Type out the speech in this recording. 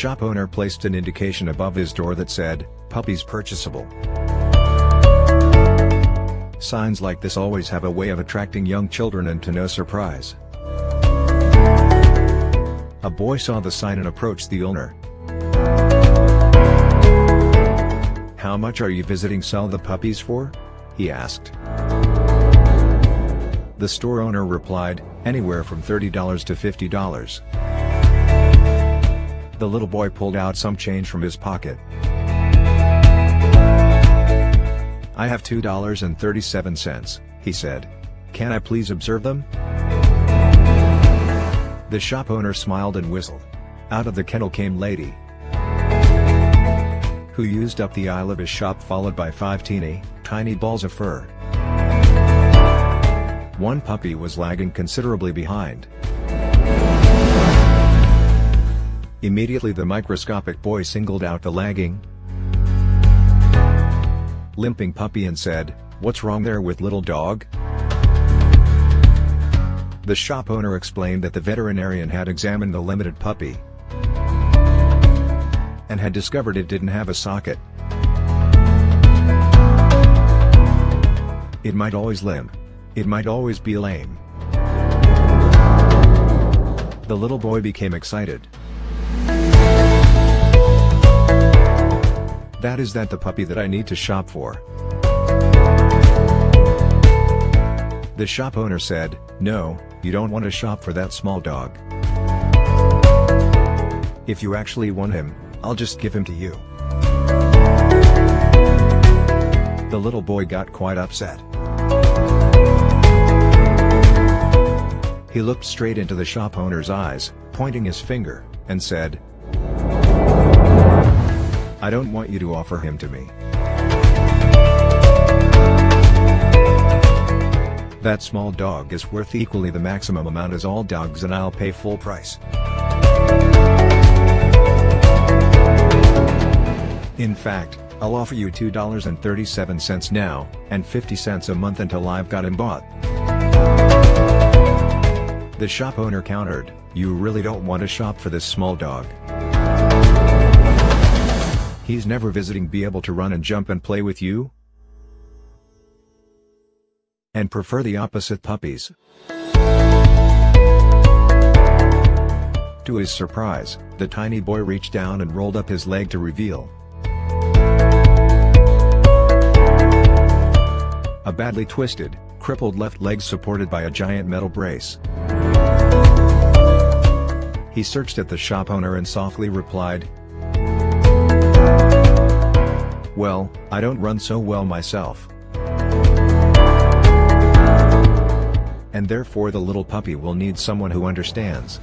shop owner placed an indication above his door that said, "Puppies purchasable." Signs like this always have a way of attracting young children, and to no surprise, a boy saw the sign and approached the owner. "How much are you visiting sell the puppies for?" he asked. The store owner replied, "Anywhere from $30 to $50. The little boy pulled out some change from his pocket. "I have $2.37, he said. "Can I please observe them?" The shop owner smiled and whistled. Out of the kennel came Lady, who used up the aisle of his shop, followed by 5 tiny balls of fur. One puppy was lagging considerably behind. Immediately the microscopic boy singled out the lagging, limping puppy and said, "What's wrong there with little dog?" The shop owner explained that the veterinarian had examined the limited puppy and had discovered it didn't have a socket. It might always limp. It might always be lame. The little boy became excited. "That is the puppy that I need to shop for." The shop owner said, "No, you don't want to shop for that small dog. If you actually want him, I'll just give him to you." The little boy got quite upset. He looked straight into the shop owner's eyes, pointing his finger, and said, "I don't want you to offer him to me. That small dog is worth equally the maximum amount as all dogs, and I'll pay full price. In fact, I'll offer you $2.37 now, and 50 cents a month until I've got him bought." The shop owner countered, "You really don't want to shop for this small dog. He's never visiting, be able to run and jump and play with you, and prefer the opposite puppies." To his surprise, the tiny boy reached down and rolled up his leg to reveal a badly twisted, crippled left leg supported by a giant metal brace. He searched at the shop owner and softly replied, "Well, I don't run so well myself, and therefore the little puppy will need someone who understands."